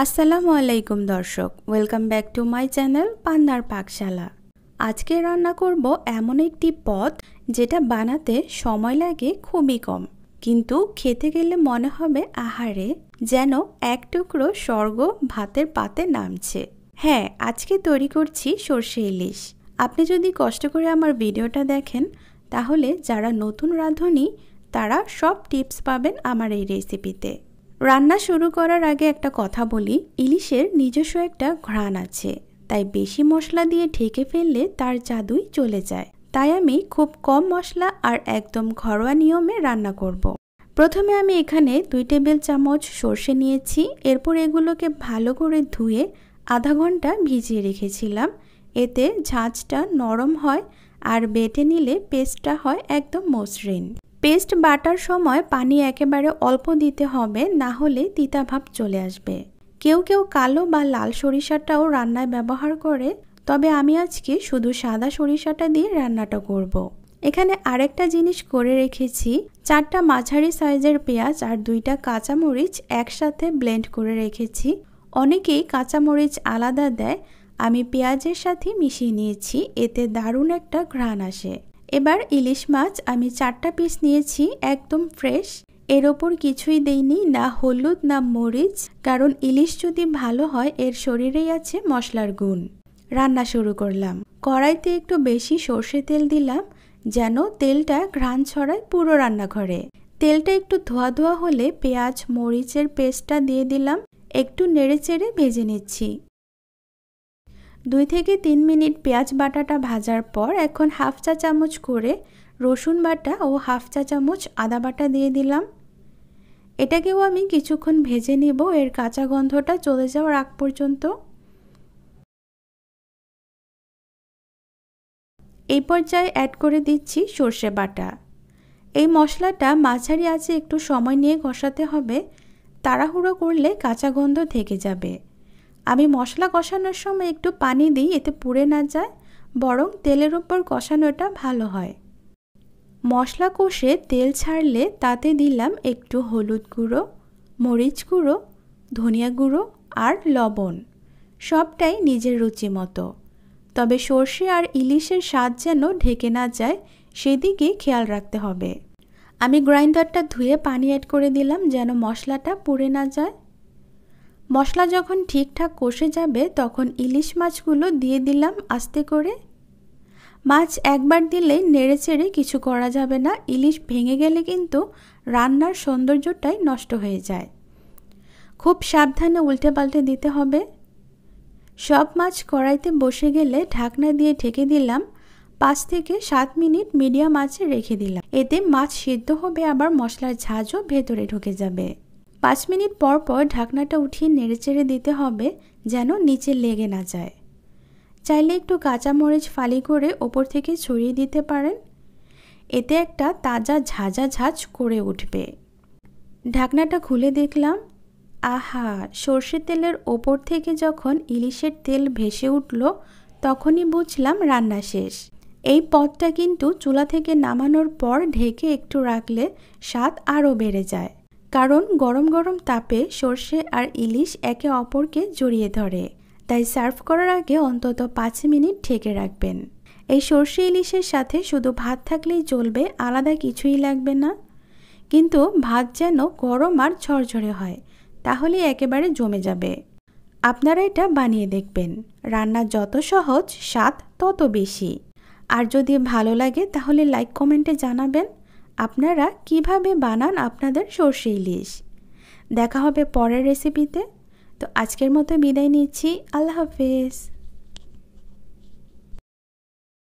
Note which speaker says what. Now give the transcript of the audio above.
Speaker 1: আসসালামু আলাইকুম দর্শক, welcome back to my channel পান্নার পাকশালা। আজকে রান্না করব এমন একটি পদ যেটা বানাতে সময় লাগে খুবই কম, কিন্তু খেতে গেলে মনে হবে আহারে, যেন এক টুকরো স্বর্গ ভাতের পাতে নামছে। হ্যাঁ, আজকে তৈরি করছি সরষে ইলিশ। আপনি যদি কষ্ট করে আমার ভিডিওটা দেখেন তাহলে যারা নতুন রাঁধুনি তারা সব টিপস পাবেন আমার এই রেসিপিতে। রান্না শুরু করার আগে একটা কথা বলি, ইলিশের নিজস্ব একটা ঘ্রাণ আছে, তাই বেশি মশলা দিয়ে ঢেকে ফেললে তার জাদুই চলে যায়। তাই আমি খুব কম মশলা আর একদম ঘরোয়া নিয়মে রান্না করব। প্রথমে আমি এখানে 2 টেবিল চামচ সরষে নিয়েছি। এরপর এগুলোকে ভালো করে ধুয়ে আধা ঘন্টা ভিজিয়ে রেখেছিলাম। এতে ঝাঁঝটা নরম হয় আর বেটে নিলে পেস্টটা হয় একদম মসৃণ। পেস্ট বাটার সময় পানি একেবারে অল্প দিতে হবে, না হলে তিতা ভাব চলে আসবে। কেউ কেউ কালো বা লাল সরিষাটাও রান্নায় ব্যবহার করে, তবে আমি আজকে শুধু সাদা সরিষাটা দিয়ে রান্নাটা করব। এখানে আরেকটা জিনিস করে রেখেছি, 4টা মাঝারি সাইজের পেঁয়াজ আর 2টা কাঁচামরিচ একসাথে ব্লেন্ড করে রেখেছি। অনেকেই কাঁচামরিচ আলাদা দেয়, আমি পেঁয়াজের সাথে মিশিয়ে নিয়েছি, এতে দারুণ একটা ঘ্রাণ আসে। এবার ইলিশ মাছ আমি 4টা পিস নিয়েছি, একদম ফ্রেশ। এর ওপর কিছুই দেইনি, না হলুদ না মরিচ, কারণ ইলিশ যদি ভালো হয় এর শরীরেই আছে মশলার গুণ। রান্না শুরু করলাম। কড়াইতে একটু বেশি সর্ষে তেল দিলাম, যেন তেলটা ঘ্রাণ ছড়ায় পুরো রান্নাঘরে। তেলটা একটু ধোয়া ধোয়া হলে পেঁয়াজ মরিচের পেস্টটা দিয়ে দিলাম, একটু নেড়েচেড়ে ভেজে নিচ্ছি। 2 থেকে 3 মিনিট পেঁয়াজ বাটাটা ভাজার পর এখন হাফ চা চামচ করে রসুন বাটা ও হাফ চা চামচ আদা বাটা দিয়ে দিলাম। এটাকেও আমি কিছুক্ষণ ভেজে নেব, এর কাঁচা গন্ধটা চলে যাওয়ার আগ পর্যন্ত। এই পর্যায়ে অ্যাড করে দিচ্ছি সর্ষে বাটা। এই মশলাটা মাঝারি আঁচে একটু সময় নিয়ে কষাতে হবে, তাড়াহুড়ো করলে কাঁচা গন্ধ থেকে যাবে। আমি মশলা কষানোর সময় একটু পানি দিই, এতে পুড়ে না যায়, বরং তেলের ওপর কষানোটা ভালো হয়। মশলা কষে তেল ছাড়লে তাতে দিলাম একটু হলুদ গুঁড়ো, মরিচ গুঁড়ো, ধনিয়া গুঁড়ো আর লবণ, সবটাই নিজের রুচি মতো। তবে সর্ষে আর ইলিশের স্বাদ যেন ঢেকে না যায় সেদিকে খেয়াল রাখতে হবে। আমি গ্রাইন্ডারটা ধুয়ে পানি অ্যাড করে দিলাম, যেন মশলাটা পুড়ে না যায়। মশলা যখন ঠিকঠাক কষে যাবে তখন ইলিশ মাছগুলো দিয়ে দিলাম আস্তে করে। মাছ একবার দিলেই নেড়েচেড়ে কিছু করা যাবে না, ইলিশ ভেঙে গেলে কিন্তু রান্নার সৌন্দর্যটাই নষ্ট হয়ে যায়। খুব সাবধানে উল্টে পাল্টে দিতে হবে। সব মাছ কড়াইতে বসে গেলে ঢাকনা দিয়ে ঢেকে দিলাম, 5 থেকে 7 মিনিট মিডিয়াম আঁচে রেখে দিলাম। এতে মাছ সিদ্ধ হবে, আবার মশলার ঝাঁঝও ভেতরে ঢুকে যাবে। 5 মিনিট পর পর ঢাকনাটা উঠিয়ে নেড়েচেড়ে দিতে হবে, যেন নিচে লেগে না যায়। চাইলে একটু কাঁচামরিচ ফালি করে ওপর থেকে ছড়িয়ে দিতে পারেন, এতে একটা তাজা ঝাঁঝা ঝাঁঝ করে উঠবে। ঢাকনাটা খুলে দেখলাম, আহা, সর্ষের তেলের ওপর থেকে যখন ইলিশের তেল ভেসে উঠল তখনই বুঝলাম রান্না শেষ। এই পদটা কিন্তু চুলা থেকে নামানোর পর ঢেকে একটু রাখলে স্বাদ আরও বেড়ে যায়, কারণ গরম গরম তাপে সর্ষে আর ইলিশ একে অপরকে জড়িয়ে ধরে। তাই সার্ভ করার আগে অন্তত 5 মিনিট ঢেকে রাখবেন। এই সর্ষে ইলিশের সাথে শুধু ভাত থাকলেই চলবে, আলাদা কিছুই লাগবে না। কিন্তু ভাত যেন গরম আর ঝরঝরে হয়, তাহলে একেবারে জমে যাবে। আপনারা এটা বানিয়ে দেখবেন, রান্না যত সহজ স্বাদ তত বেশি। আর যদি ভালো লাগে তাহলে লাইক কমেন্টে জানাবেন আপনারা কিভাবে বানান আপনাদের সর্ষে ইলিশ। দেখা হবে পরের রেসিপিতে। তো আজকের মতো বিদায় নিচ্ছি, আল্লাহ হাফেজ।